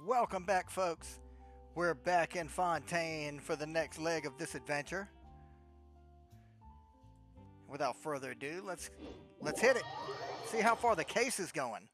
Welcome back, folks. We're back in Fontaine for the next leg of this adventure. Without further ado, let's hit it. See how far the case is going.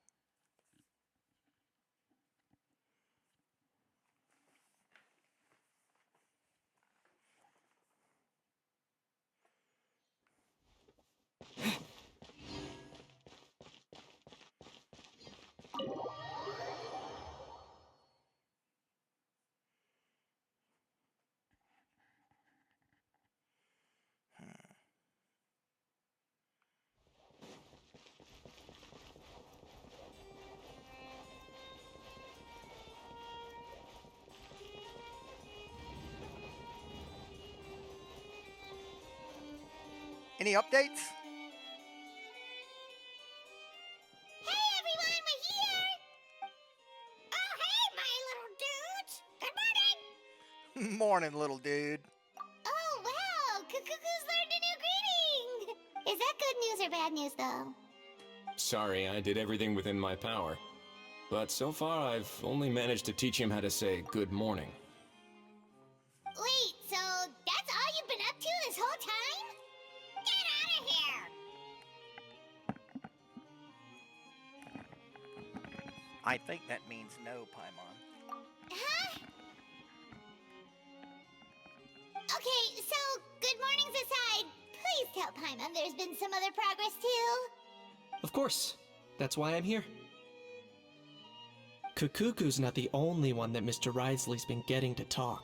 Any updates? Hey everyone, we're here! Oh hey, my little dudes! Good morning! Morning, little dude. Oh wow, Cuckoo's learned a new greeting! Is that good news or bad news though? Sorry, I did everything within my power. But so far, I've only managed to teach him how to say good morning. Wait, so that's all you've been up to this whole time? Get out of here! I think that means no, Paimon. Huh? Okay, so good mornings aside, please tell Paimon there's been some other progress too. Of course. That's why I'm here. Kukuku's not the only one that Mr. Ridesley's been getting to talk.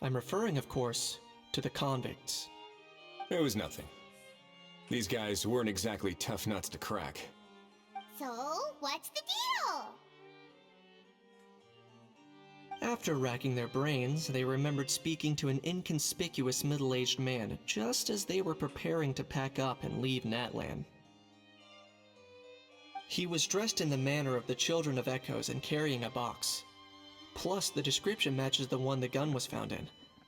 I'm referring, of course, to the convicts. It was nothing. These guys weren't exactly tough nuts to crack. So, what's the deal? After racking their brains, they remembered speaking to an inconspicuous middle-aged man just as they were preparing to pack up and leave Natlan. He was dressed in the manner of the Children of Echoes and carrying a box. Plus, the description matches the one the gun was found in.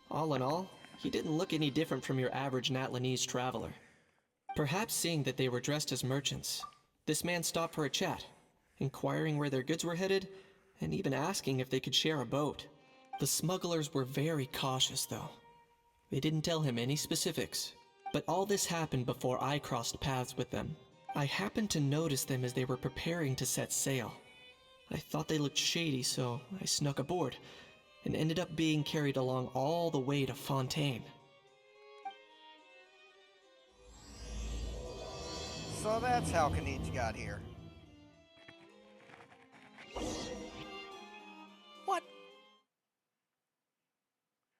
All in all, he didn't look any different from your average Natlanese traveler. Perhaps seeing that they were dressed as merchants, this man stopped for a chat, inquiring where their goods were headed, and even asking if they could share a boat. The smugglers were very cautious, though. They didn't tell him any specifics, but all this happened before I crossed paths with them. I happened to notice them as they were preparing to set sail. I thought they looked shady, so I snuck aboard, and ended up being carried along all the way to Fontaine. So that's how Kinich got here. What?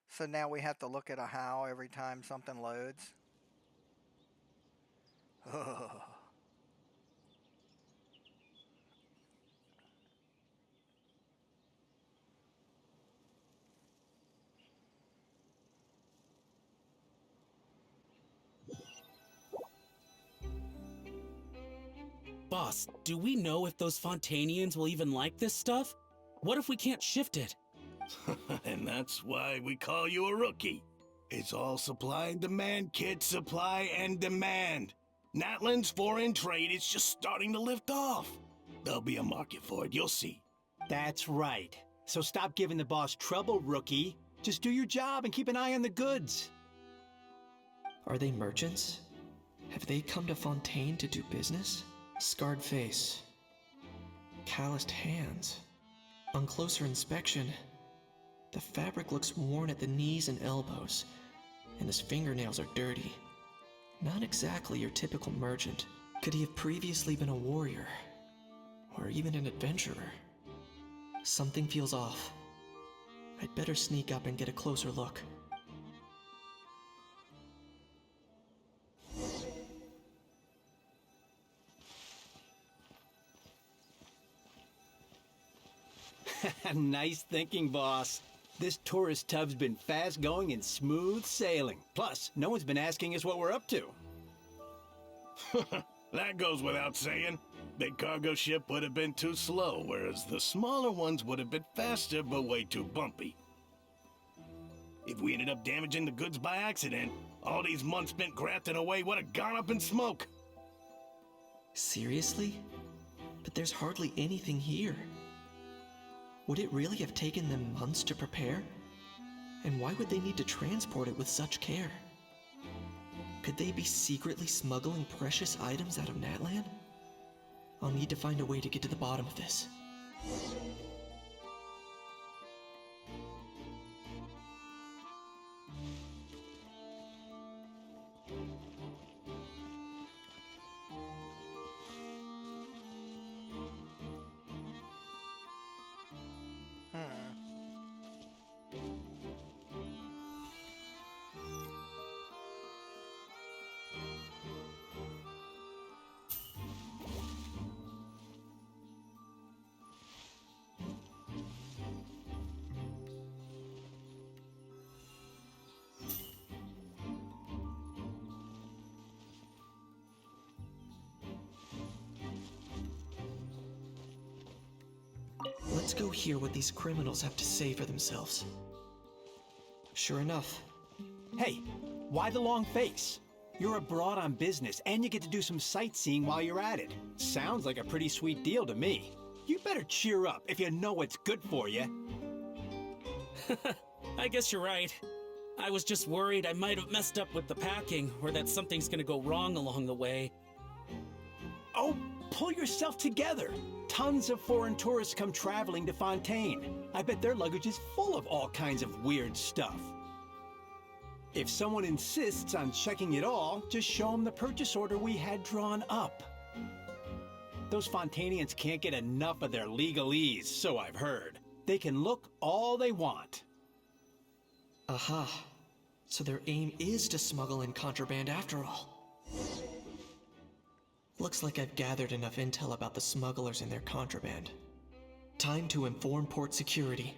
So now we have to look at a how every time something loads? Boss, do we know if those Fontainians will even like this stuff? What if we can't shift it? And that's why we call you a rookie. It's all supply and demand, kid. Supply and demand. Natlan's foreign trade is just starting to lift off. There'll be a market for it, you'll see. That's right. So stop giving the boss trouble, rookie. Just do your job and keep an eye on the goods. Are they merchants? Have they come to Fontaine to do business? Scarred face. Calloused hands. On closer inspection, the fabric looks worn at the knees and elbows, and his fingernails are dirty. Not exactly your typical merchant. Could he have previously been a warrior? Or even an adventurer? Something feels off. I'd better sneak up and get a closer look. Nice thinking, boss. This tourist tub's been fast going and smooth sailing. Plus, no one's been asking us what we're up to. That goes without saying. Big cargo ship would have been too slow, whereas the smaller ones would have been faster but way too bumpy. If we ended up damaging the goods by accident, all these months spent grafting away would have gone up in smoke. Seriously? But there's hardly anything here. Would it really have taken them months to prepare? And why would they need to transport it with such care? Could they be secretly smuggling precious items out of Natlan? I'll need to find a way to get to the bottom of this. Let's go hear what these criminals have to say for themselves. Sure enough. Hey, why the long face? You're abroad on business, and you get to do some sightseeing while you're at it. Sounds like a pretty sweet deal to me. You better cheer up if you know what's good for you. I guess you're right. I was just worried I might have messed up with the packing, or that something's gonna go wrong along the way. Oh, pull yourself together. Tons of foreign tourists come traveling to Fontaine. I bet their luggage is full of all kinds of weird stuff. If someone insists on checking it all, just show them the purchase order we had drawn up. Those Fontainians can't get enough of their legalese, so I've heard. They can look all they want. Aha. So their aim is to smuggle in contraband after all. Looks like I've gathered enough intel about the smugglers and their contraband. Time to inform port security.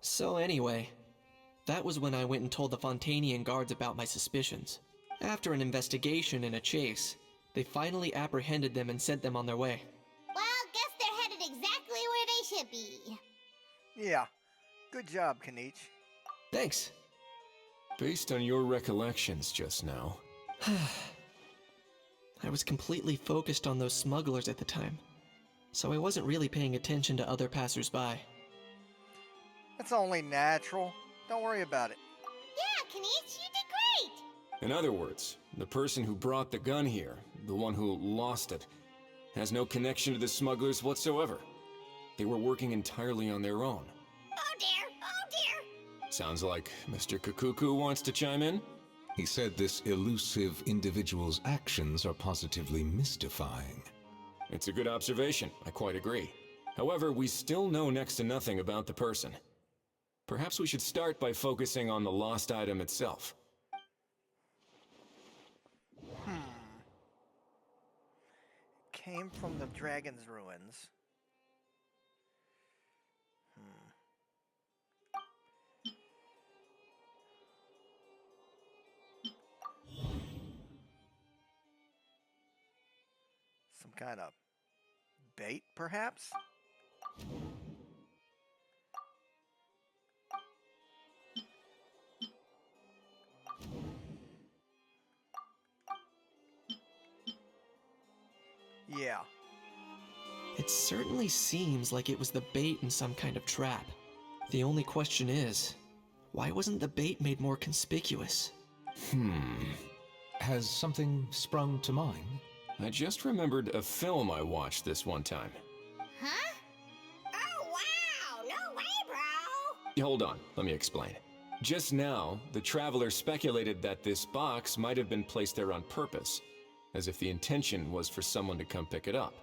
So anyway, that was when I went and told the Fontainian guards about my suspicions. After an investigation and a chase, they finally apprehended them and sent them on their way. Well, guess they're headed exactly where they should be. Yeah. Good job, Kinich. Thanks. Based on your recollections just now, I was completely focused on those smugglers at the time, so I wasn't really paying attention to other passersby. That's only natural. Don't worry about it. Yeah, Kinich, you did great. in other words, the person who brought the gun here, the one who lost it, has no connection to the smugglers whatsoever. They were working entirely on their own. Oh dear, oh dear. Sounds like Mr. Kakuku wants to chime in? He said this elusive individual's actions are positively mystifying. It's a good observation, I quite agree. However, we still know next to nothing about the person. Perhaps we should start by focusing on the lost item itself. Came from the dragon's ruins. Some kind of bait, perhaps? Yeah. It certainly seems like it was the bait in some kind of trap. The only question is, why wasn't the bait made more conspicuous? Has something sprung to mind? I just remembered a film I watched this one time. Huh? Oh wow, no way, bro. Hold on, let me explain. Just now, the traveler speculated that this box might have been placed there on purpose, as if the intention was for someone to come pick it up.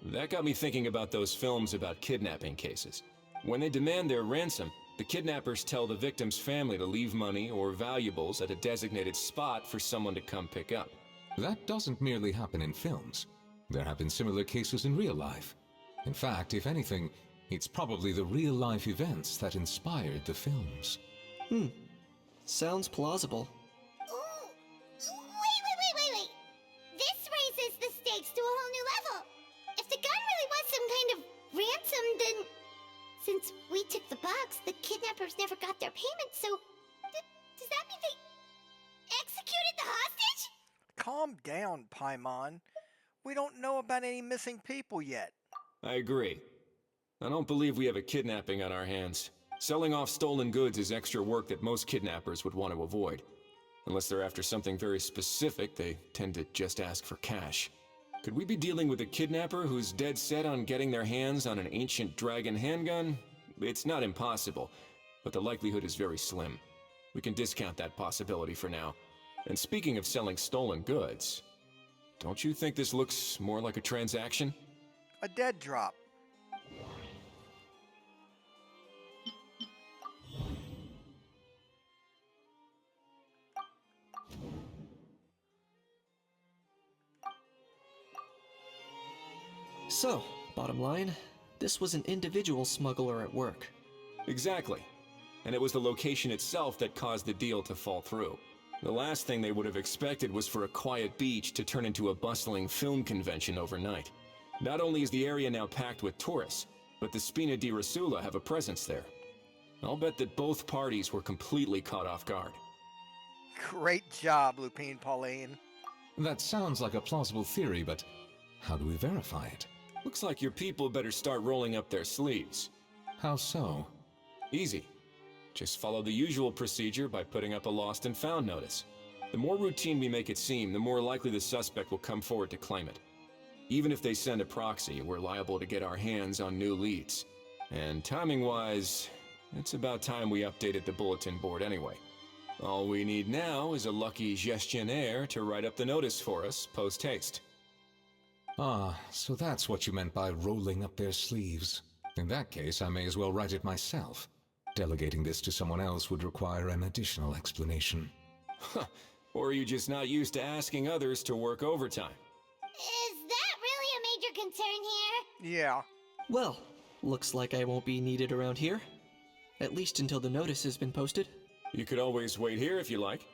That got me thinking about those films about kidnapping cases. When they demand their ransom, the kidnappers tell the victim's family to leave money or valuables at a designated spot for someone to come pick up. That doesn't merely happen in films. There have been similar cases in real life. In fact, if anything, it's probably the real-life events that inspired the films. Sounds plausible. Ooh. Wait. This raises the stakes to a whole new level. If the gun really was some kind of ransom, then since we we took the box, the kidnappers never got their payment, so... does that mean they executed the hostage? Calm down, Paimon. We don't know about any missing people yet. I agree. I don't believe we have a kidnapping on our hands. Selling off stolen goods is extra work that most kidnappers would want to avoid. Unless they're after something very specific, they tend to just ask for cash. Could we be dealing with a kidnapper who's dead set on getting their hands on an ancient dragon handgun? It's not impossible, but the likelihood is very slim. We can discount that possibility for now. And speaking of selling stolen goods, don't you think this looks more like a transaction? A dead drop. So, bottom line, this was an individual smuggler at work. Exactly. And it was the location itself that caused the deal to fall through. The last thing they would have expected was for a quiet beach to turn into a bustling film convention overnight. Not only is the area now packed with tourists, but the Spina di Rasula have a presence there. I'll bet that both parties were completely caught off guard. Great job, Lupine Pauline. That sounds like a plausible theory, but how do we verify it? Looks like your people better start rolling up their sleeves. How so? Easy. Just follow the usual procedure by putting up a lost and found notice. The more routine we make it seem, the more likely the suspect will come forward to claim it. Even if they send a proxy, we're liable to get our hands on new leads. And timing-wise, it's about time we updated the bulletin board anyway. All we need now is a lucky gestionnaire to write up the notice for us post-haste. Ah, so that's what you meant by rolling up their sleeves. In that case, I may as well write it myself. Delegating this to someone else would require an additional explanation. Or are you just not used to asking others to work overtime? Is that really a major concern here? Yeah. Well, looks like I won't be needed around here. At least until the notice has been posted. You could always wait here if you like.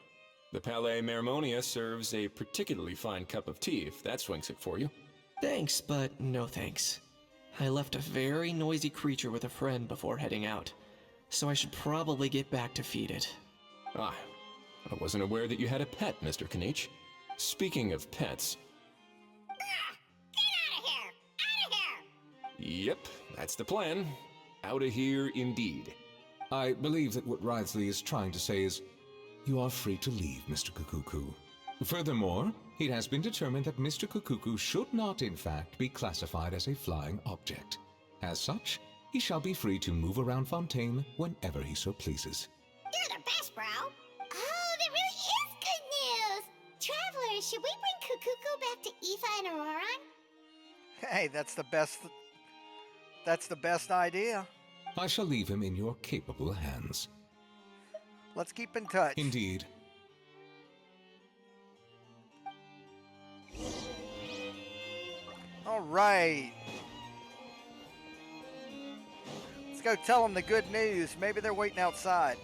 The Palais Mermonia serves a particularly fine cup of tea if that swings it for you. Thanks, but no thanks. I left a very noisy creature with a friend before heading out, so I should probably get back to feed it. Ah, I wasn't aware that you had a pet, Mr. Kinich. Speaking of pets... Get out of here! Out of here! Yep, that's the plan. Out of here indeed. I believe that what Wriothesley is trying to say is, you are free to leave, Mr. Kukuku. Furthermore, it has been determined that Mr. Kukuku should not, in fact, be classified as a flying object. As such, he shall be free to move around Fontaine whenever he so pleases. You're the best, bro! Oh, that really is good news! Travelers, should we bring Kukuku back to Aoife and Auroron? Hey, that's the best idea. I shall leave him in your capable hands. Let's keep in touch. Indeed. All right. Let's go tell them the good news. Maybe they're waiting outside.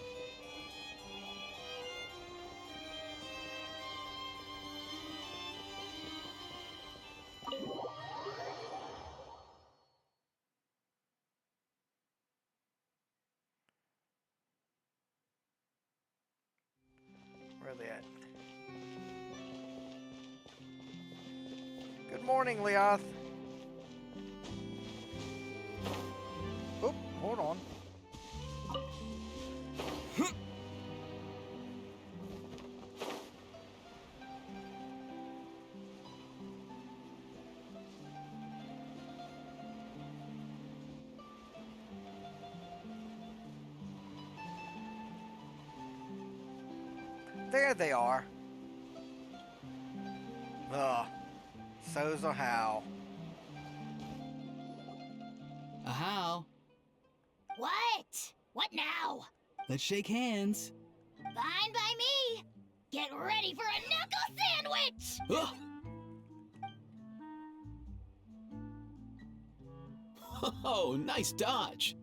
Where are they at? Good morning, Leoth. Oh, hold on. There they are. Ugh. So's a how. A how? What? What now? Let's shake hands. Fine by me! Get ready for a knuckle sandwich! Ugh. Oh, nice dodge.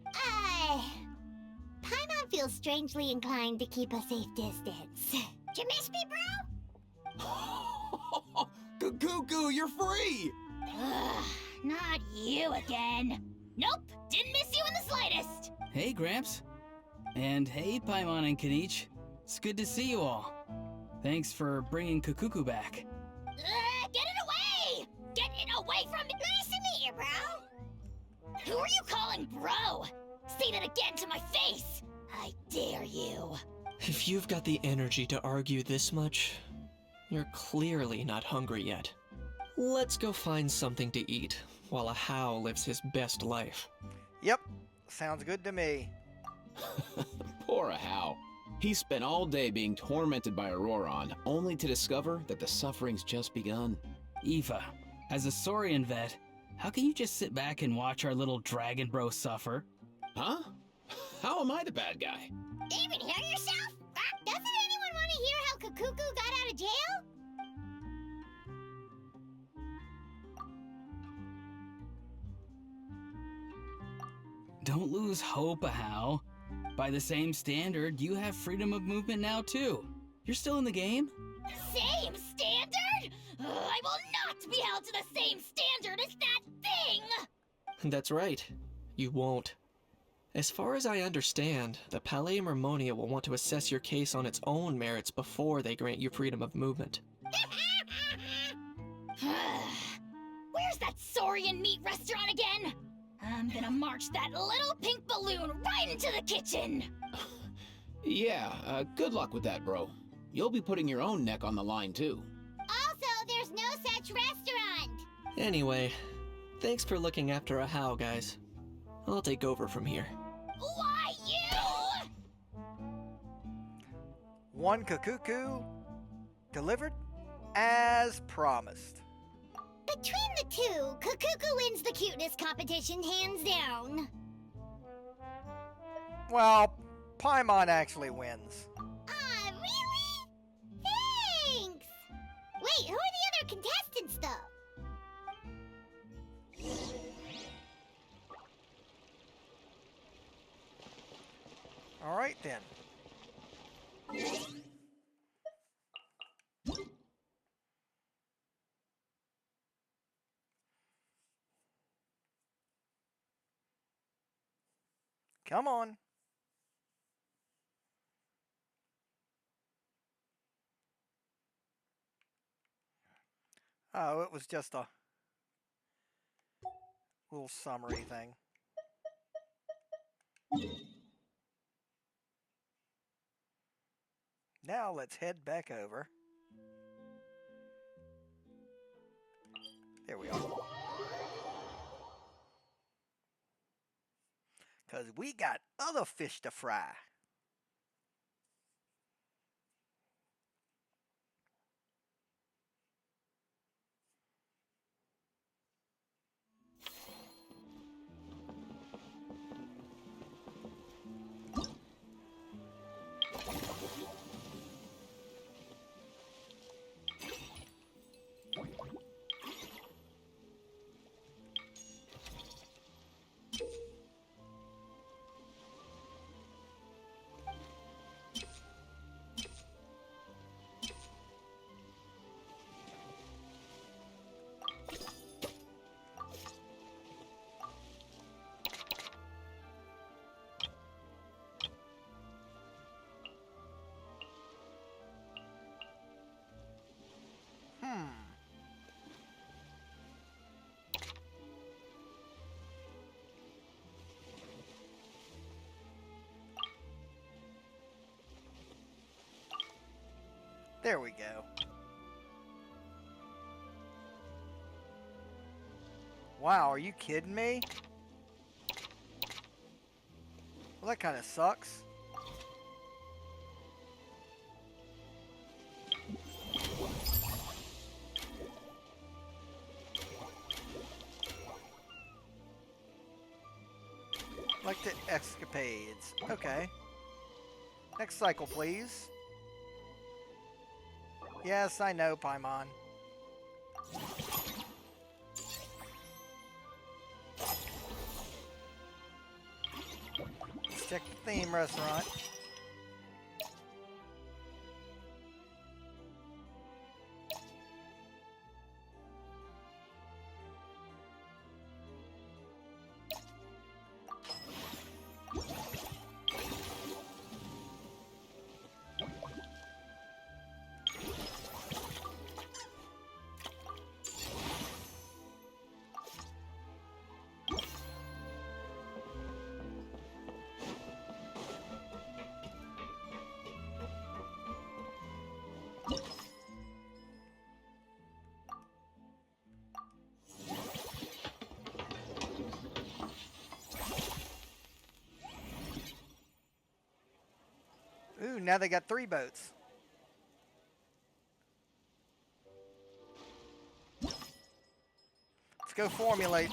Paimon feels strangely inclined to keep a safe distance. Did you miss me, bro? Cuckoo, you're free! Ugh, not you again. Nope, didn't miss you in the slightest. Hey, Gramps. And hey, Paimon and Kinich. It's good to see you all. Thanks for bringing Kukuku back. Get it away! Get it away from me! Nice to meet you, bro! Who are you calling bro? Say that again to my face! I dare you. If you've got the energy to argue this much, you're clearly not hungry yet. Let's go find something to eat while a How lives his best life. Yep, sounds good to me. Poor Hal. He spent all day being tormented by Auroron, only to discover that the suffering's just begun. Aoife, as a Saurian vet, how can you just sit back and watch our little dragon bro suffer? Huh? How am I the bad guy? Even hear yourself? Doesn't anyone want to hear how Kukuku got out of jail? Don't lose hope, Hal. By the same standard, you have freedom of movement now too. You're still in the game? Same standard? I will not be held to the same standard as that thing! That's right. You won't. As far as I understand, the Palais Mermonia will want to assess your case on its own merits before they grant you freedom of movement. Where's that Saurian meat restaurant again? I'm gonna march that little pink balloon right into the kitchen! Yeah, good luck with that, bro. You'll be putting your own neck on the line, too. Also, there's no such restaurant! Anyway, thanks for looking after a How, guys. I'll take over from here. Why you? One Kukuku delivered as promised. Between the two, Kukuku wins the cuteness competition hands down. Well, Paimon actually wins. Ah, really? Thanks! Wait, who are the other contestants, though? All right then. Come on. Oh, it was just a little summary thing. Now let's head back over. There we are. Because we got other fish to fry. There we go. Wow, are you kidding me? Well, that kind of sucks. Like the escapades. Okay. Next cycle, please. Yes, I know, Paimon. Let's check the theme restaurant. Ooh, now they got 3 boats. Let's go formulate.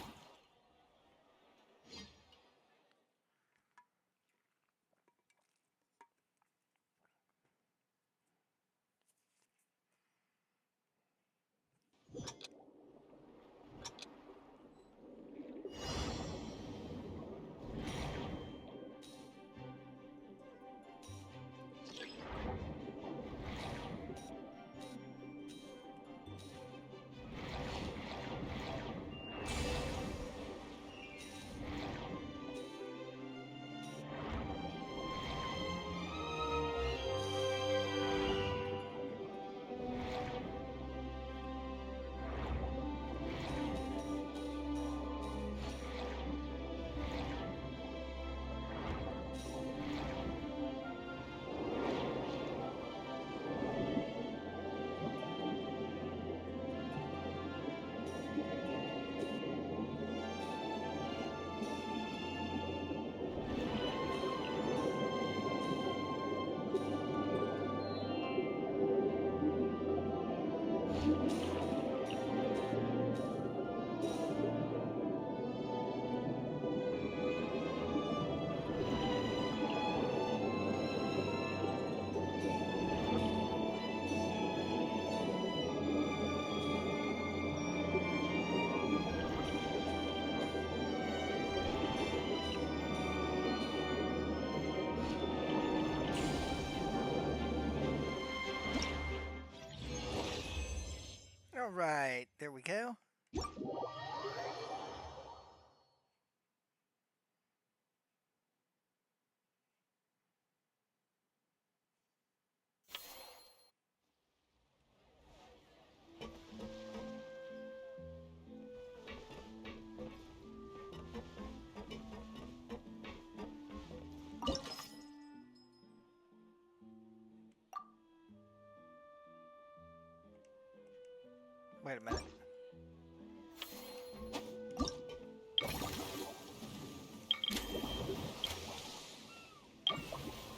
All right, there we go. Wait a minute.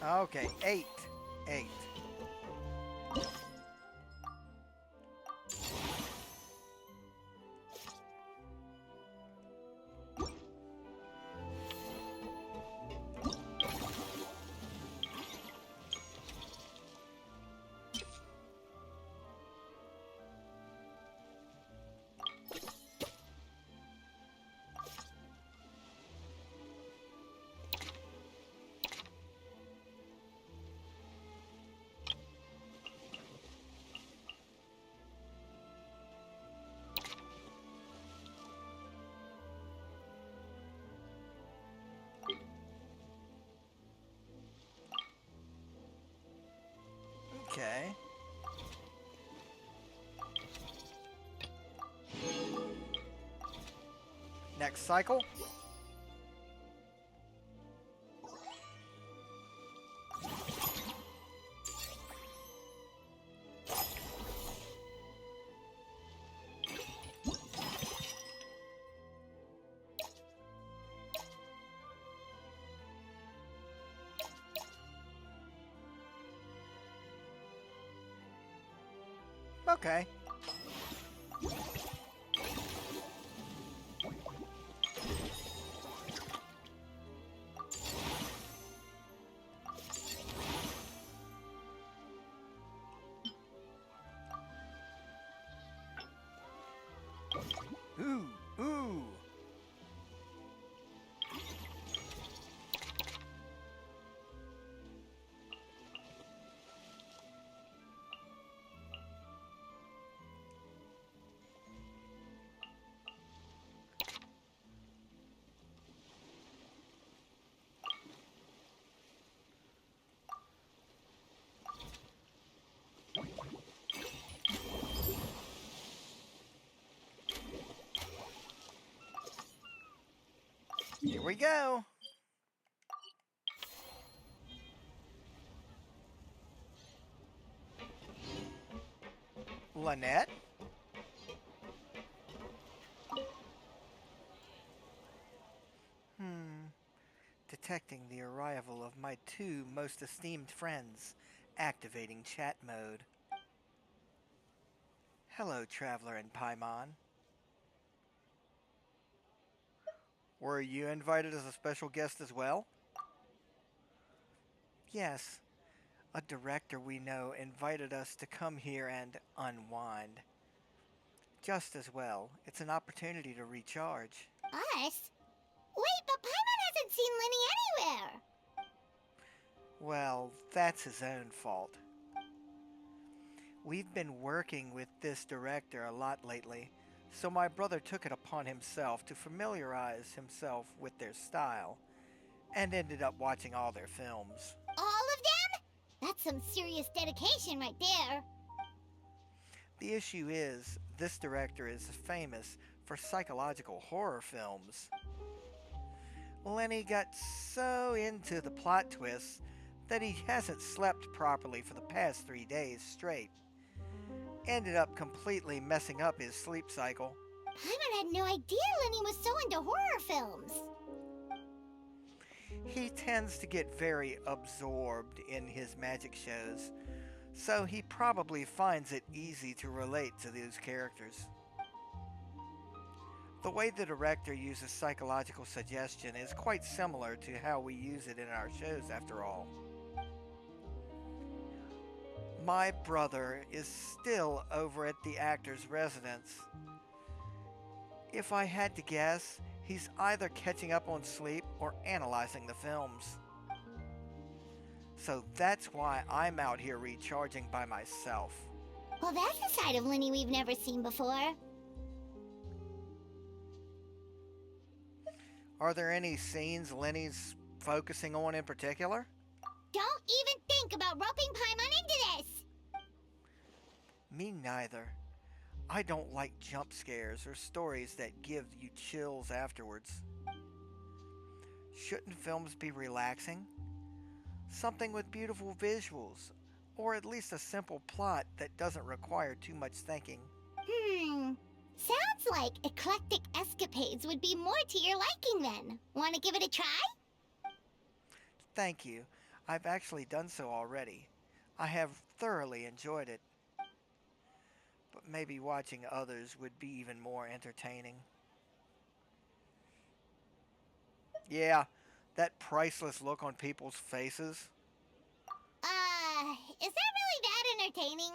Okay, 8. 8. Okay. Next cycle. Okay. Ooh, ooh. Here we go. Lynette. detecting the arrival of my two most esteemed friends, activating chat mode. Hello, Traveler and Paimon. Were you invited as a special guest as well? Yes, a director we know invited us to come here and unwind. Just as well, it's an opportunity to recharge. Us? Wait, but Paimon hasn't seen Lenny anywhere! Well, that's his own fault. We've been working with this director a lot lately, so my brother took it upon himself to familiarize himself with their style, and ended up watching all their films. All of them? That's some serious dedication right there. The issue is, this director is famous for psychological horror films. Lenny got so into the plot twists that he hasn't slept properly for the past 3 days straight. Ended up completely messing up his sleep cycle. Paimon had no idea Lenny was so into horror films. He tends to get very absorbed in his magic shows, so he probably finds it easy to relate to those characters. The way the director uses psychological suggestion is quite similar to how we use it in our shows, after all. My brother is still over at the actor's residence. If I had to guess, he's either catching up on sleep or analyzing the films. So that's why I'm out here recharging by myself. Well, that's a side of Lenny we've never seen before. Are there any scenes Lenny's focusing on in particular? Don't even think about roping Paimon into this! Me neither. I don't like jump scares or stories that give you chills afterwards. Shouldn't films be relaxing? Something with beautiful visuals, or at least a simple plot that doesn't require too much thinking. Sounds like eclectic escapades would be more to your liking then. Want to give it a try? Thank you. I've actually done so already. I have thoroughly enjoyed it. But maybe watching others would be even more entertaining. Yeah, that priceless look on people's faces. Is that really that entertaining?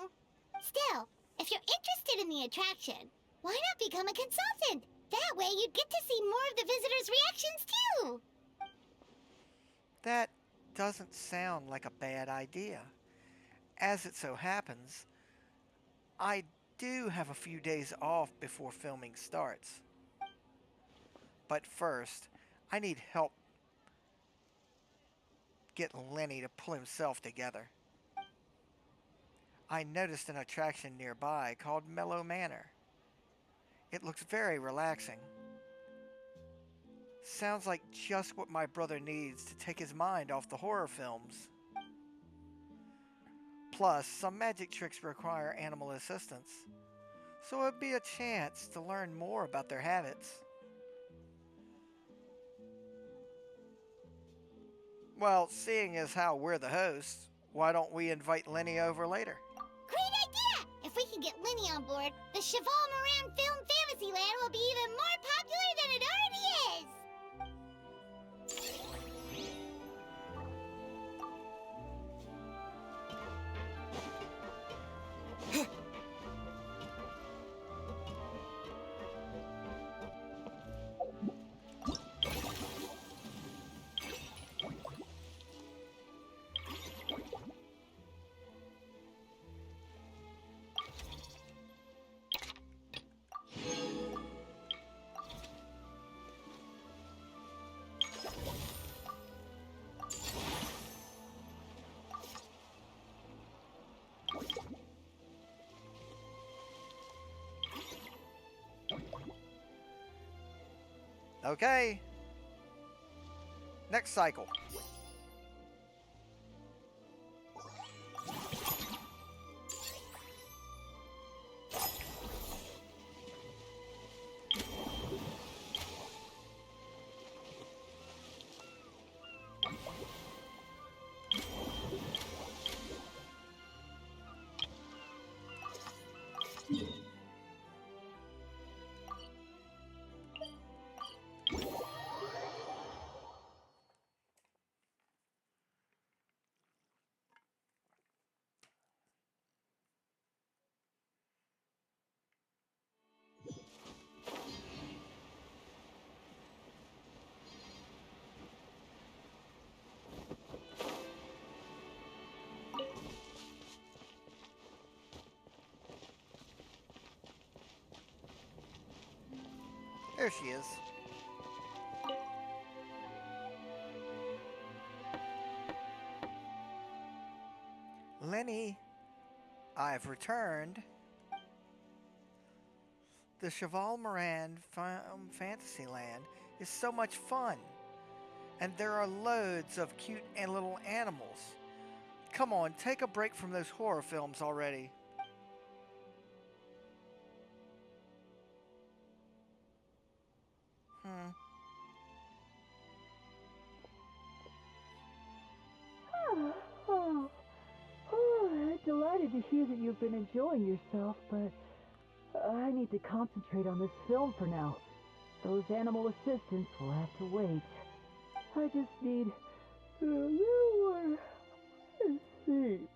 Still, if you're interested in the attraction, why not become a consultant? That way you'd get to see more of the visitors' reactions too! That doesn't sound like a bad idea. As it so happens, I do have a few days off before filming starts. But first, I need help get Lenny to pull himself together. I noticed an attraction nearby called Mellow Manor. It looks very relaxing. Sounds like just what my brother needs to take his mind off the horror films. Plus, some magic tricks require animal assistance, so it'd be a chance to learn more about their habits. Well, seeing as how we're the hosts, why don't we invite Lenny over later? Great idea! If we can get Lenny on board, the Cheval Moran Film Fantasyland will be even more popular than it already is! Okay. Next cycle. There she is. Lenny, I've returned. The Cheval Moran from Fantasyland is so much fun, and there are loads of cute and little animals. Come on, take a break from those horror films already. Delighted to hear that you've been enjoying yourself, but I need to concentrate on this film for now. Those animal assistants will have to wait. I just need a little more sleep.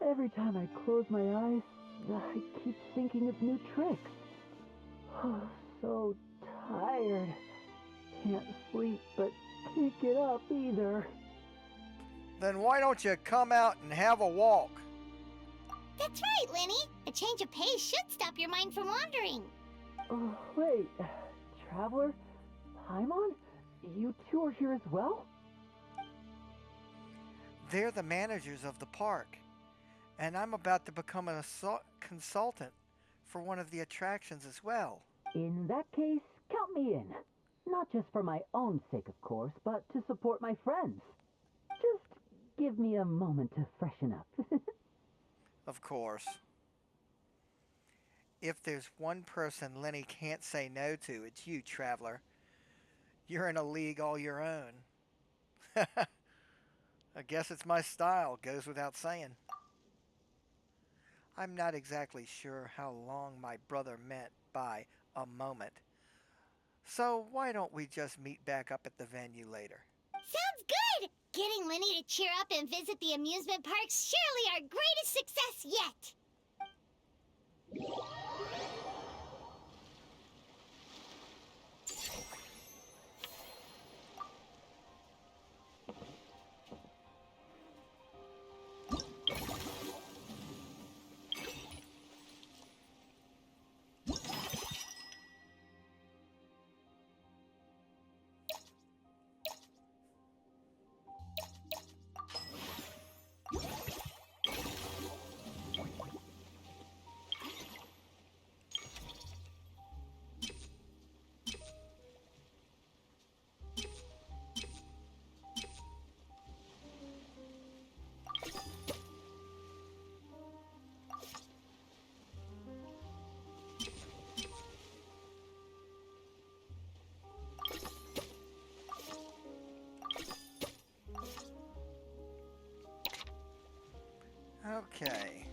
Every time I close my eyes, I keep thinking of new tricks. So tired. Can't sleep, but can't get up either. Then why don't you come out and have a walk? That's right, Lenny. A change of pace should stop your mind from wandering. Oh, wait. Traveler? Paimon? You two are here as well? They're the managers of the park, and I'm about to become a consultant for one of the attractions as well. In that case, count me in. Not just for my own sake, of course, but to support my friends. Just give me a moment to freshen up. Of course. If there's one person Lenny can't say no to, it's you, Traveler. You're in a league all your own. I guess it's my style, goes without saying. I'm not exactly sure how long my brother meant by a moment. So why don't we just meet back up at the venue later? Sounds good! Getting Lenny to cheer up and visit the amusement park's surely our greatest success yet! Okay.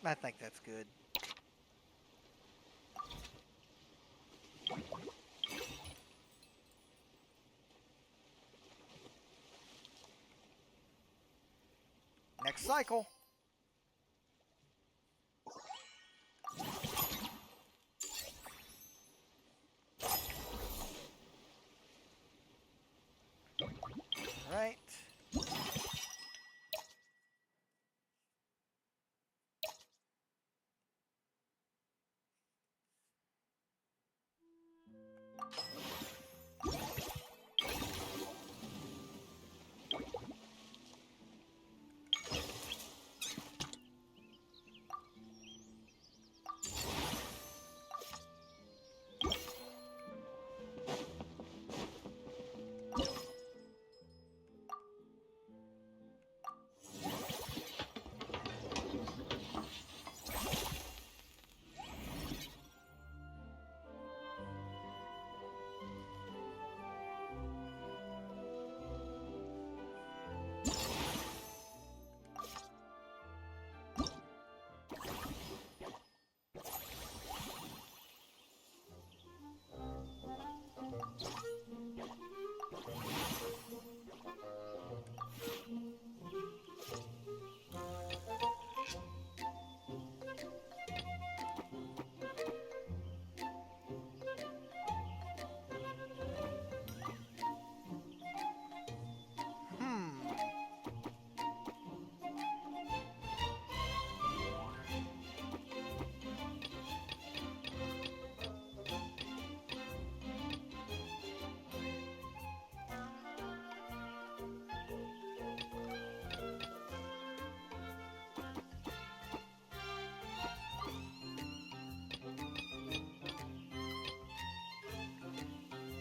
I think that's good. Next cycle. Right.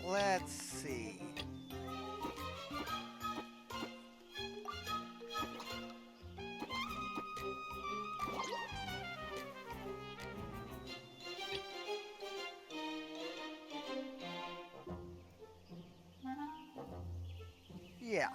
Let's see. Yeah.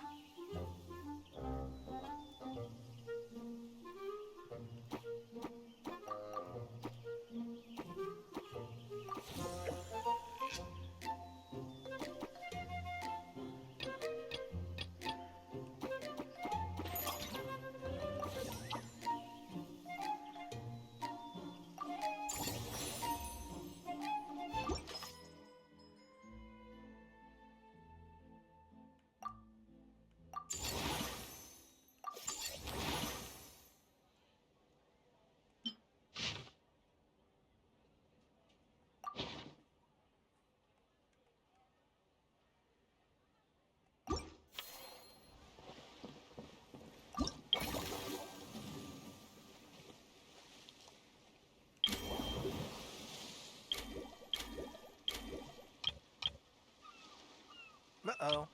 Uh-oh.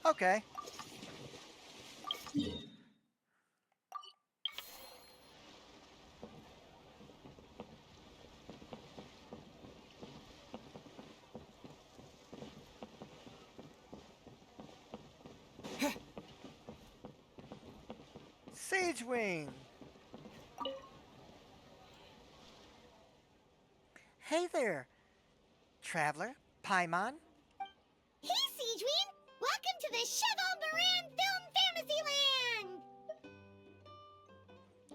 Okay. Siege Wing. Hey there, traveler, Paimon. Hey, Siegeween! Welcome to the Cheval Moran Film Fantasyland!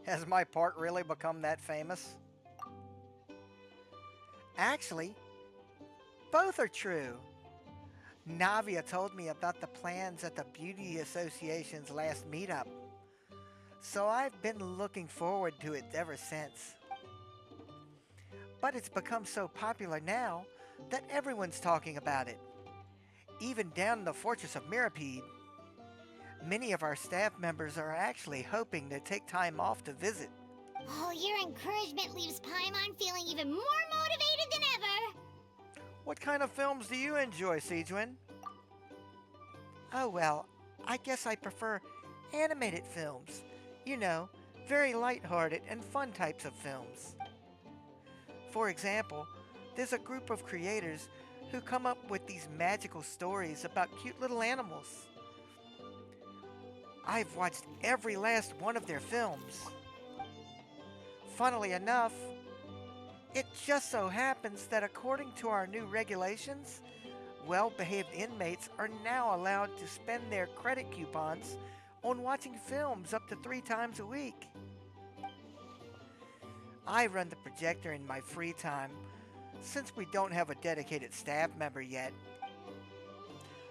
Has my park really become that famous? Actually, both are true. Navia told me about the plans at the Beauty Association's last meetup, so I've been looking forward to it ever since. But it's become so popular now that everyone's talking about it, even down in the Fortress of Mirapede. Many of our staff members are actually hoping to take time off to visit. Oh, your encouragement leaves Paimon feeling even more motivated than ever! What kind of films do you enjoy, Sijuan? Oh well, I guess I prefer animated films. You know, very lighthearted and fun types of films. For example, there's a group of creators who come up with these magical stories about cute little animals. I've watched every last one of their films. Funnily enough, it just so happens that according to our new regulations, well-behaved inmates are now allowed to spend their credit coupons on watching films up to 3 times a week. I run the projector in my free time since we don't have a dedicated staff member yet.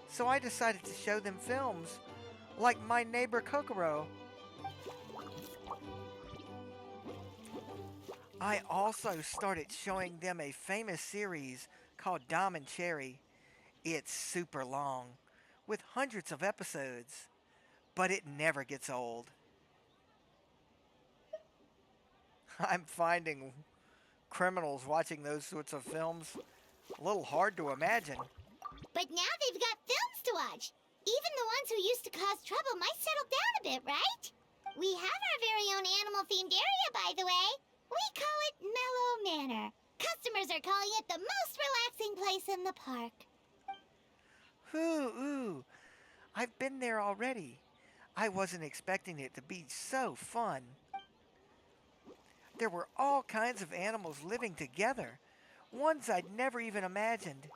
So I decided to show them films like My Neighbor Kokoro. I also started showing them a famous series called Dom and Cherry. It's super long, with hundreds of episodes, but it never gets old. I'm finding criminals watching those sorts of films a little hard to imagine. But now they've got films to watch. Even the ones who used to cause trouble might settle down a bit, right? We have our very own animal-themed area, by the way. We call it Mellow Manor. Customers are calling it the most relaxing place in the park. Ooh, I've been there already. I wasn't expecting it to be so fun. There were all kinds of animals living together, ones I'd never even imagined.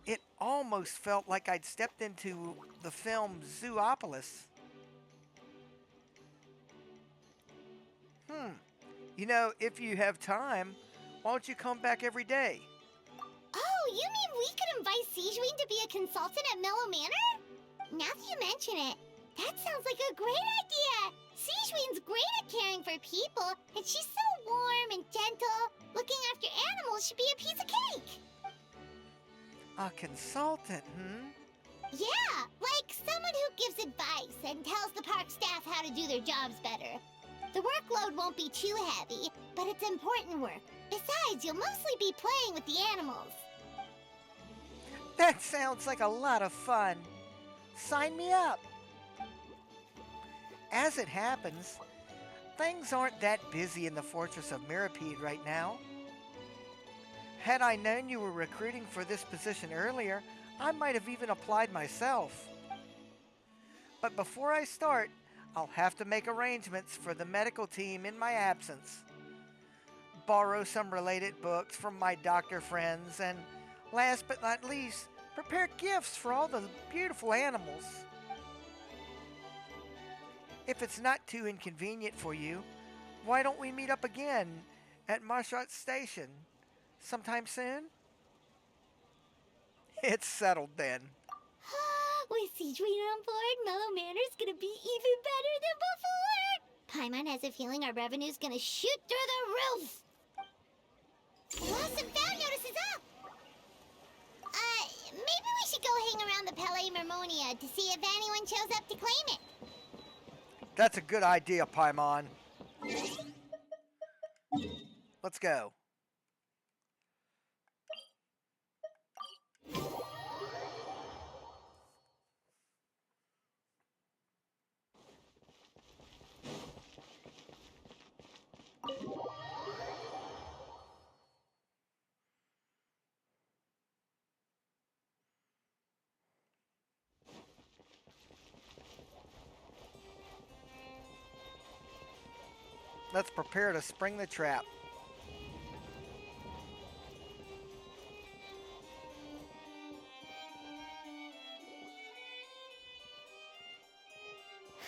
It almost felt like I'd stepped into the film Zoopolis. You know, if you have time, why don't you come back every day? Oh, you mean we could invite Sejuine to be a consultant at Mellow Manor? Now that you mention it, that sounds like a great idea. Sejuine's great at caring for people, and she's so warm and gentle. Looking after animals should be a piece of cake. A consultant, Yeah, like someone who gives advice and tells the park staff how to do their jobs better. The workload won't be too heavy, but it's important work. Besides, you'll mostly be playing with the animals. That sounds like a lot of fun. Sign me up. As it happens, things aren't that busy in the Fortress of Mirapede right now. Had I known you were recruiting for this position earlier, I might have even applied myself. But before I start, I'll have to make arrangements for the medical team in my absence. Borrow some related books from my doctor friends, and last but not least, prepare gifts for all the beautiful animals. If it's not too inconvenient for you, why don't we meet up again at Marshot Station sometime soon? It's settled then. With Sejuine on board, Mellow Manor's gonna be even better than before. Paimon has a feeling our revenue's gonna shoot through the roof. Lost and found notice is up. Maybe we should go hang around the Palais Mermonia to see if anyone shows up to claim it. That's a good idea, Paimon. Let's go. Let's prepare to spring the trap.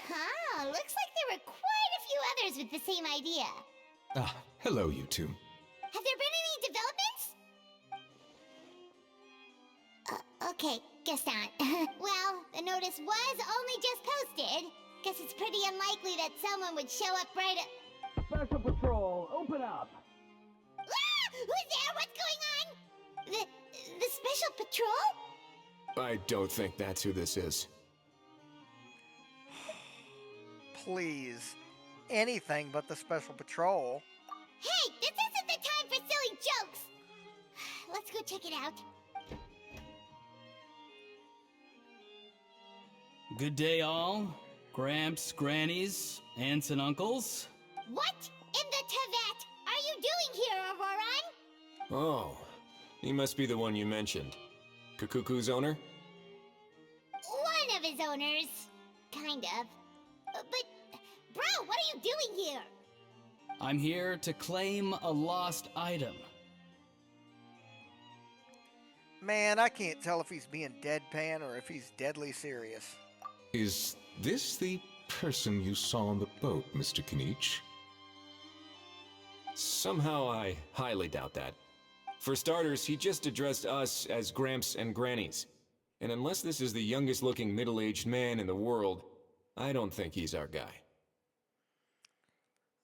Huh, looks like there were quite a few others with the same idea. Ah, hello, you two. Have there been any developments? Okay, guess not. Well, the notice was only just posted. Guess it's pretty unlikely that someone would show up right at... Special Patrol, open up! Ah! Who's there? What's going on? The Special Patrol? I don't think that's who this is. Please, anything but the Special Patrol. Hey, this isn't the time for silly jokes! Let's go check it out. Good day, all. Gramps, grannies, aunts, and uncles. What in the Tevat are you doing here, Auroron? Oh, he must be the one you mentioned. Kukuku's owner? One of his owners. Kind of. But, bro, what are you doing here? I'm here to claim a lost item. Man, I can't tell if he's being deadpan or if he's deadly serious. Is this the person you saw on the boat, Mr. Kinich? Somehow I highly doubt that. For starters, he just addressed us as Gramps and Grannies. And unless this is the youngest looking middle-aged man in the world, I don't think he's our guy.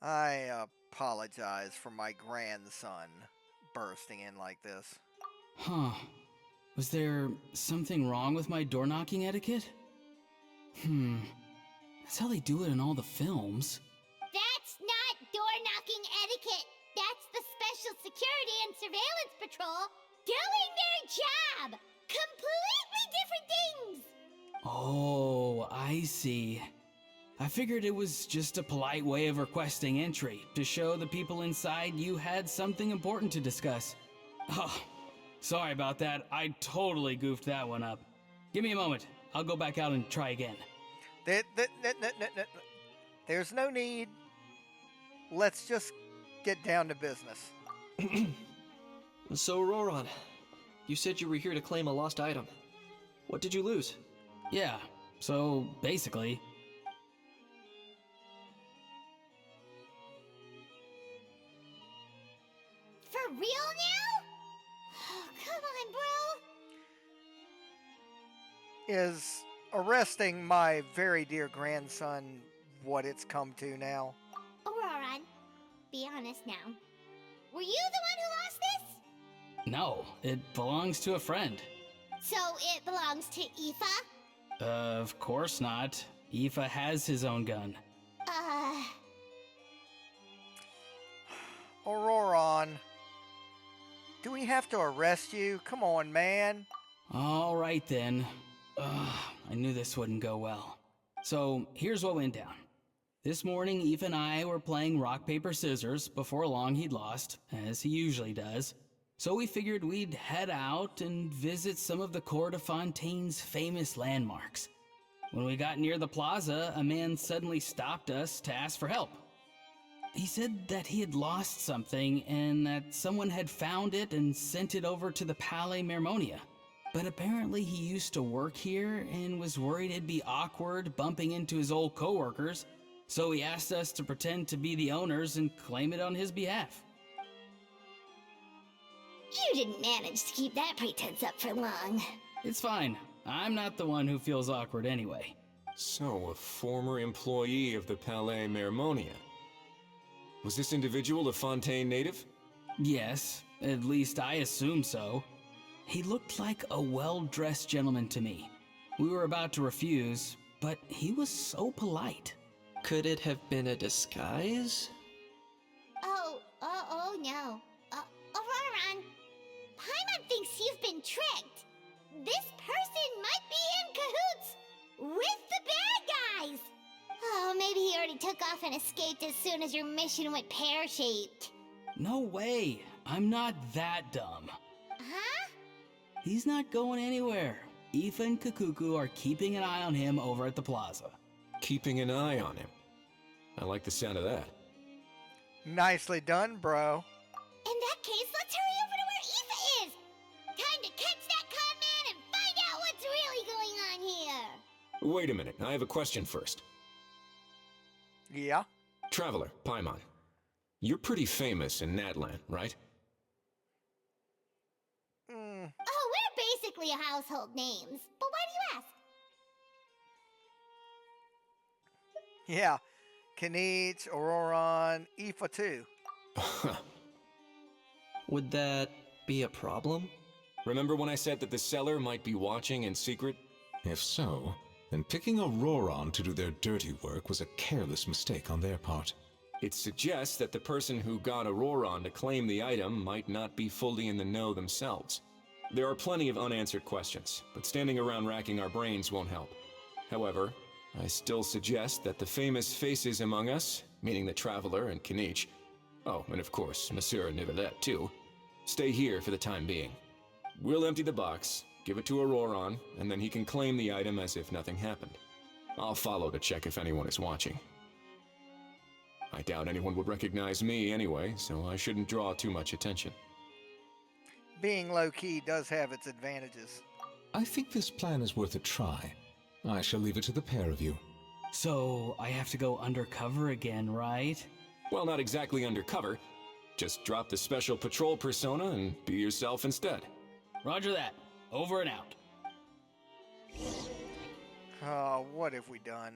I apologize for my grandson bursting in like this. Huh. Was there something wrong with my door knocking etiquette? That's how they do it in all the films. That's not door-knocking etiquette. That's the Special Security and Surveillance Patrol doing their job. Completely different things. Oh, I see. I figured it was just a polite way of requesting entry to show the people inside you had something important to discuss. Oh, sorry about that. I totally goofed that one up. Give me a moment. I'll go back out and try again. There's no need. Let's just get down to business. So, Roran, you said you were here to claim a lost item. What did you lose? Yeah, so basically... For real now? Oh, come on, bro. Is arresting my very dear grandson what it's come to now? Auroran, be honest now. Were you the one who lost this? No, it belongs to a friend. So it belongs to Aoife? Of course not. Aoife has his own gun. Auroran, do we have to arrest you? Come on, man. All right then. I knew this wouldn't go well. So here's what went down. This morning, Aoife and I were playing rock, paper, scissors. Before long, he'd lost, as he usually does. So we figured we'd head out and visit some of the court of Fontaine's famous landmarks. When we got near the plaza, a man suddenly stopped us to ask for help. He said that he had lost something and that someone had found it and sent it over to the Palais Mermonia. But apparently he used to work here and was worried it'd be awkward bumping into his old coworkers, so he asked us to pretend to be the owners and claim it on his behalf. You didn't manage to keep that pretense up for long. It's fine. I'm not the one who feels awkward anyway. So, a former employee of the Palais Mermonia. Was this individual a Fontaine native? Yes, at least I assume so. He looked like a well-dressed gentleman to me. We were about to refuse, but he was so polite. Could it have been a disguise? Oh no. Auroran, Paimon thinks you've been tricked. This person might be in cahoots with the bad guys. Oh, maybe he already took off and escaped as soon as your mission went pear-shaped. No way. I'm not that dumb. Huh? He's not going anywhere. Aoife and Kakuku are keeping an eye on him over at the plaza. Keeping an eye on him. I like the sound of that. Nicely done, bro. In that case, let's hurry over to where Aoife is. Time to catch that con man and find out what's really going on here. Wait a minute, I have a question first. Yeah? Traveler, Paimon. You're pretty famous in Natlan, right? Oh, we're basically household names. But why do you ask? Yeah. Kinich, Auroran, Aoife too. Would that be a problem? Remember when I said that the seller might be watching in secret? If so, then picking Auroran to do their dirty work was a careless mistake on their part. It suggests that the person who got Auroran to claim the item might not be fully in the know themselves. There are plenty of unanswered questions, but standing around racking our brains won't help. However, I still suggest that the famous faces among us, meaning the Traveler and Kinich, oh, and of course, Monsieur Nivelette too, stay here for the time being. We'll empty the box, give it to Auroran, and then he can claim the item as if nothing happened. I'll follow to check if anyone is watching. I doubt anyone would recognize me anyway, so I shouldn't draw too much attention. Being low-key does have its advantages. I think this plan is worth a try. I shall leave it to the pair of you. So, I have to go undercover again, right? Well, not exactly undercover. Just drop the special patrol persona and be yourself instead. Roger that. Over and out. Oh, what have we done?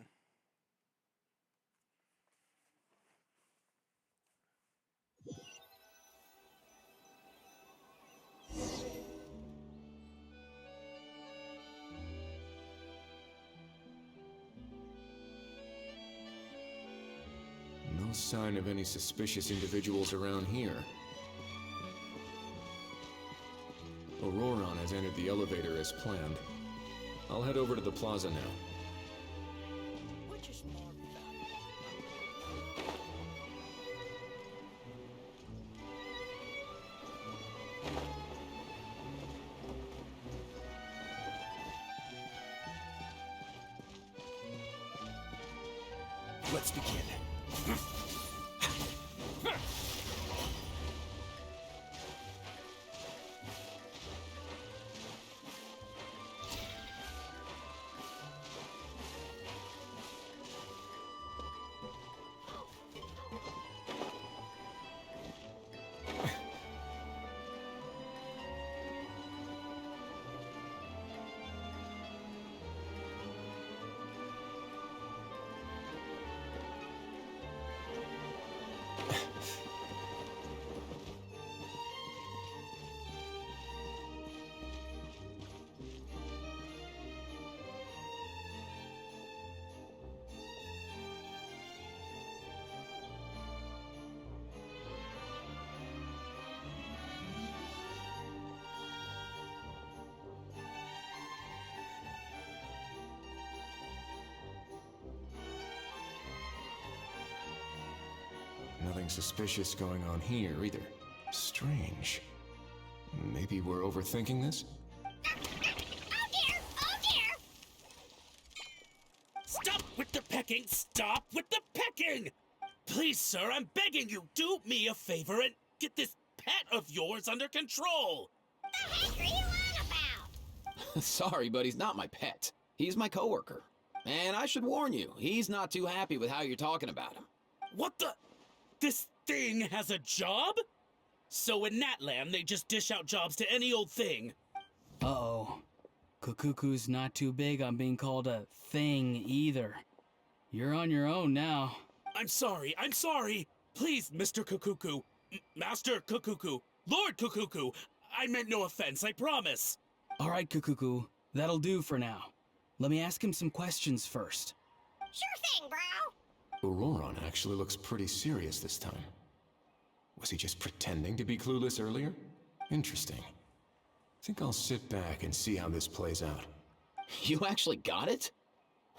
No sign of any suspicious individuals around here. Auroron has entered the elevator as planned. I'll head over to the plaza now. Let's begin. Nothing suspicious going on here either. Strange. Maybe we're overthinking this? Oh dear! Oh dear! Stop with the pecking! Stop with the pecking! Please, sir, I'm begging you, do me a favor and get this pet of yours under control! The heck are you on about? Sorry, but he's not my pet. He's my coworker. And I should warn you, he's not too happy with how you're talking about him. What the? This thing has a job? So in Natland, they just dish out jobs to any old thing. Uh-oh. Kukuku's not too big on being called a thing either. You're on your own now. I'm sorry. Please, Mr. Kukuku. Master Kukuku. Lord Kukuku. I meant no offense, I promise. All right, Kukuku. That'll do for now. Let me ask him some questions first. Sure thing, bro. Auroron actually looks pretty serious this time. Was he just pretending to be clueless earlier? Interesting. Think I'll sit back and see how this plays out. You actually got it?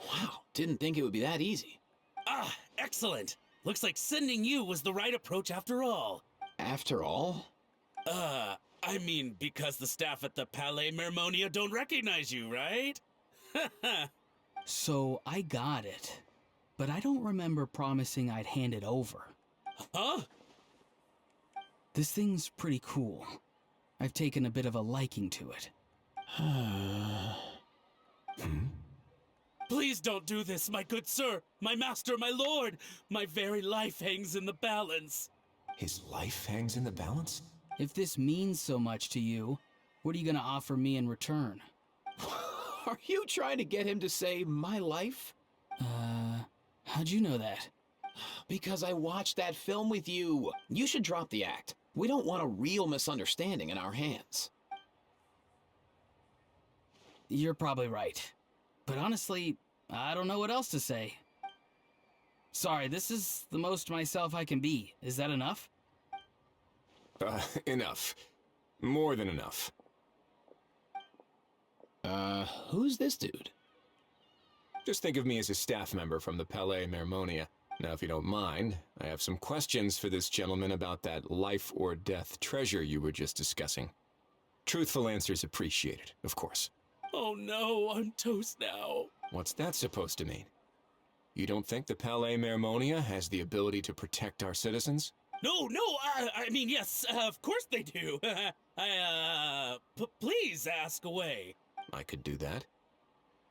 Wow, didn't think it would be that easy. Ah, excellent. Looks like sending you was the right approach after all. After all? I mean, because the staff at the Palais Mermonia don't recognize you, right? So, I got it. But I don't remember promising I'd hand it over. Huh? This thing's pretty cool. I've taken a bit of a liking to it. Please don't do this, my good sir, my master, my lord. My very life hangs in the balance. His life hangs in the balance? If this means so much to you, what are you gonna offer me in return? Are you trying to get him to say my life? How'd you know that? Because I watched that film with you. You should drop the act. We don't want a real misunderstanding in our hands. You're probably right. But honestly, I don't know what else to say. Sorry, this is the most myself I can be. Is that enough? Enough. More than enough. Who's this dude? Just think of me as a staff member from the Palais Mermonia. Now, if you don't mind, I have some questions for this gentleman about that life or death treasure you were just discussing. Truthful answers appreciated, of course. Oh no, I'm toast now. What's that supposed to mean? You don't think the Palais Mermonia has the ability to protect our citizens? No, I mean, yes, of course they do. Please ask away. I could do that.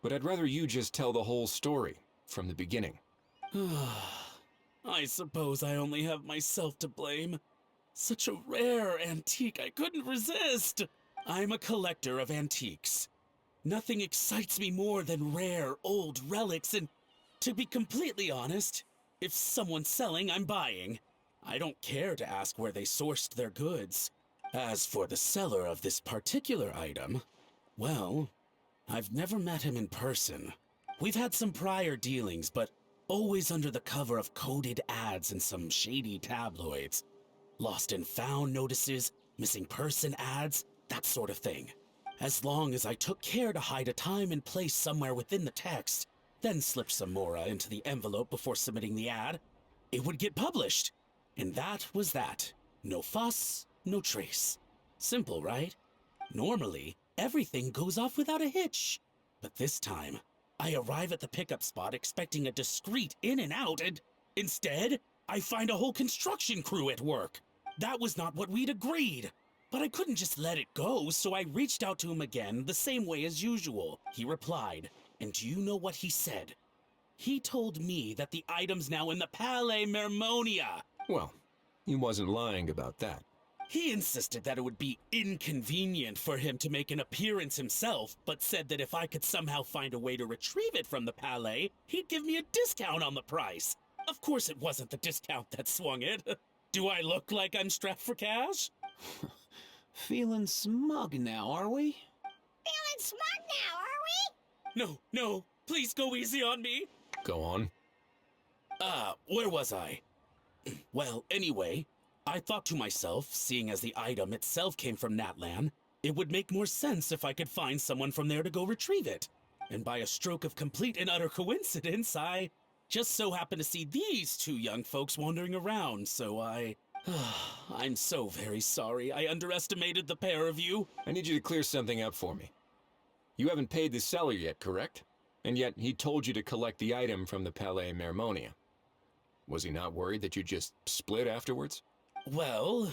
But I'd rather you just tell the whole story, from the beginning. I suppose I only have myself to blame. Such a rare antique, I couldn't resist. I'm a collector of antiques. Nothing excites me more than rare, old relics, and to be completely honest, if someone's selling, I'm buying. I don't care to ask where they sourced their goods. As for the seller of this particular item, well, I've never met him in person. We've had some prior dealings, but always under the cover of coded ads in some shady tabloids. Lost and found notices, missing person ads, that sort of thing. As long as I took care to hide a time and place somewhere within the text, then slipped some mora into the envelope before submitting the ad, it would get published. And that was that. No fuss, no trace. Simple, right? Normally, everything goes off without a hitch. But this time, I arrive at the pickup spot expecting a discreet in and out, and instead, I find a whole construction crew at work. That was not what we'd agreed. But I couldn't just let it go, so I reached out to him again the same way as usual. He replied, and do you know what he said? He told me that the item's now in the Palais Mermonia. Well, he wasn't lying about that. He insisted that it would be inconvenient for him to make an appearance himself, but said that if I could somehow find a way to retrieve it from the Palais, he'd give me a discount on the price. Of course it wasn't the discount that swung it. Do I look like I'm strapped for cash? Feeling smug now, are we? Feeling smug now, are we? No, please go easy on me. Go on. Where was I? Well, anyway, I thought to myself, seeing as the item itself came from Natlan, it would make more sense if I could find someone from there to go retrieve it. And by a stroke of complete and utter coincidence, I just so happened to see these two young folks wandering around, so I'm so very sorry. I underestimated the pair of you. I need you to clear something up for me. You haven't paid the seller yet, correct? And yet he told you to collect the item from the Palais Mermonia. Was he not worried that you just split afterwards? Well,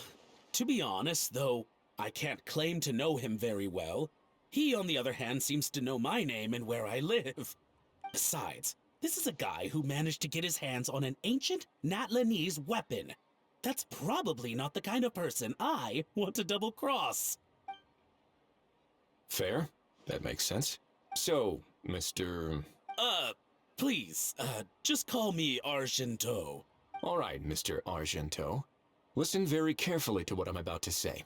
to be honest, though I can't claim to know him very well, he, on the other hand, seems to know my name and where I live. Besides, this is a guy who managed to get his hands on an ancient Natlanese weapon. That's probably not the kind of person I want to double-cross. Fair. That makes sense. So, Mr... Please, just call me Argento. All right, Mr. Argento. Listen very carefully to what I'm about to say.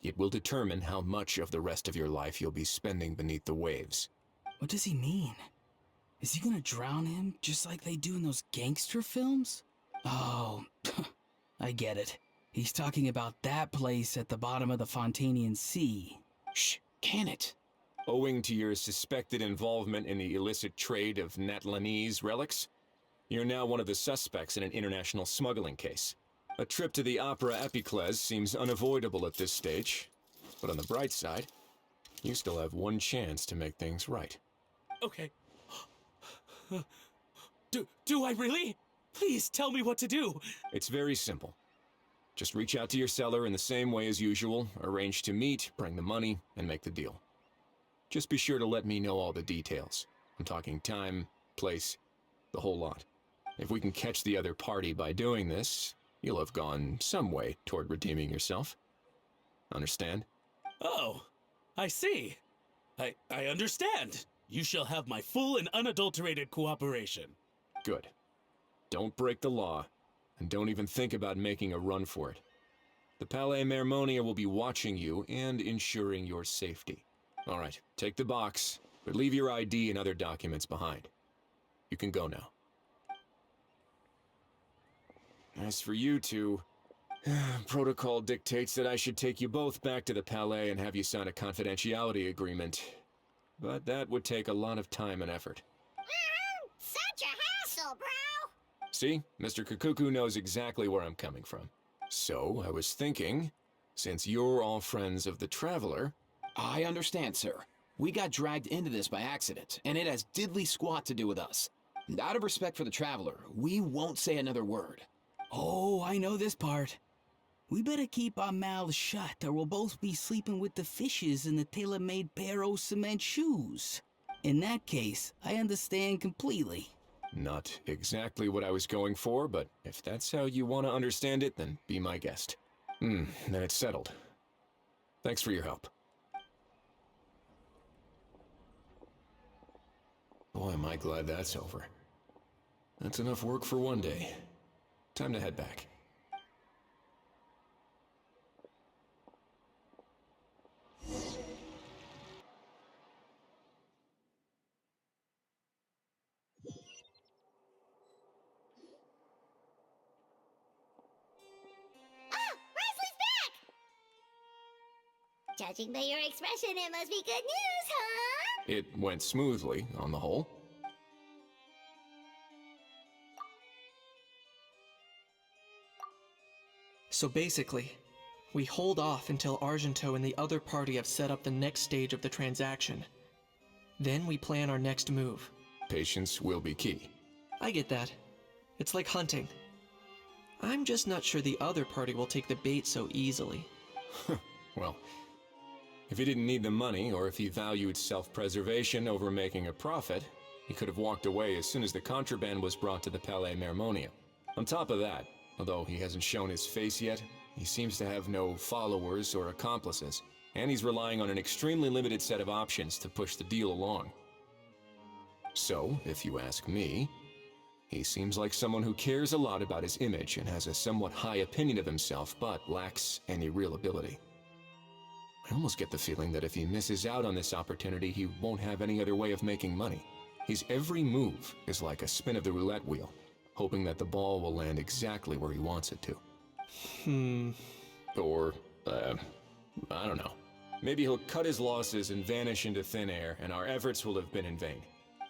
It will determine how much of the rest of your life you'll be spending beneath the waves. What does he mean? Is he gonna drown him just like they do in those gangster films? Oh, I get it. He's talking about that place at the bottom of the Fontainian Sea. Shh, can it? Owing to your suspected involvement in the illicit trade of Natlanese relics, you're now one of the suspects in an international smuggling case. A trip to the Opera Epiclese seems unavoidable at this stage, but on the bright side, you still have one chance to make things right. Okay. Do I really? Please tell me what to do. It's very simple. Just reach out to your seller in the same way as usual, arrange to meet, bring the money, and make the deal. Just be sure to let me know all the details. I'm talking time, place, the whole lot. If we can catch the other party by doing this, you'll have gone some way toward redeeming yourself. Understand? Oh, I see. I understand. You shall have my full and unadulterated cooperation. Good. Don't break the law, and don't even think about making a run for it. The Palais Mermonia will be watching you and ensuring your safety. All right, take the box, but leave your ID and other documents behind. You can go now. As for you two, protocol dictates that I should take you both back to the Palais and have you sign a confidentiality agreement. But that would take a lot of time and effort. Such a hassle, bro! See, Mr. Kukuku knows exactly where I'm coming from. So, I was thinking, since you're all friends of the Traveler... I understand, sir. We got dragged into this by accident, and it has diddly squat to do with us. And out of respect for the Traveler, we won't say another word. Oh, I know this part. We better keep our mouths shut or we'll both be sleeping with the fishes in the tailor-made pair of cement shoes. In that case, I understand completely. Not exactly what I was going for, but if that's how you want to understand it, then be my guest. Then it's settled. Thanks for your help. Boy, am I glad that's over. That's enough work for one day. Time to head back. Risley's back! Judging by your expression, it must be good news, huh? It went smoothly, on the whole. So basically, we hold off until Argento and the other party have set up the next stage of the transaction. Then we plan our next move. Patience will be key. I get that. It's like hunting. I'm just not sure the other party will take the bait so easily. Well, if he didn't need the money, or if he valued self-preservation over making a profit, he could have walked away as soon as the contraband was brought to the Palais Mermonia. On top of that, although he hasn't shown his face yet, he seems to have no followers or accomplices, and he's relying on an extremely limited set of options to push the deal along. So, if you ask me, he seems like someone who cares a lot about his image and has a somewhat high opinion of himself, but lacks any real ability. I almost get the feeling that if he misses out on this opportunity, he won't have any other way of making money. His every move is like a spin of the roulette wheel, hoping that the ball will land exactly where he wants it to. Or, I don't know. Maybe he'll cut his losses and vanish into thin air, and our efforts will have been in vain.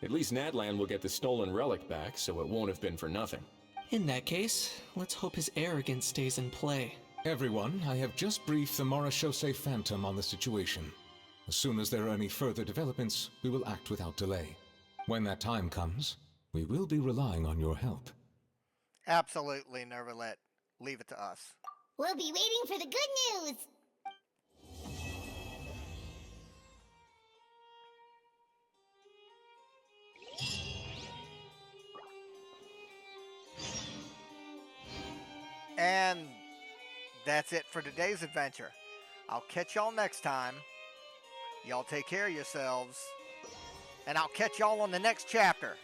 At least Natlan will get the stolen relic back, so it won't have been for nothing. In that case, let's hope his arrogance stays in play. Everyone, I have just briefed the Marechaussee Phantom on the situation. As soon as there are any further developments, we will act without delay. When that time comes, we will be relying on your help. Absolutely, Nervalet. Leave it to us. We'll be waiting for the good news. And that's it for today's adventure. I'll catch y'all next time. Y'all take care of yourselves. And I'll catch y'all on the next chapter.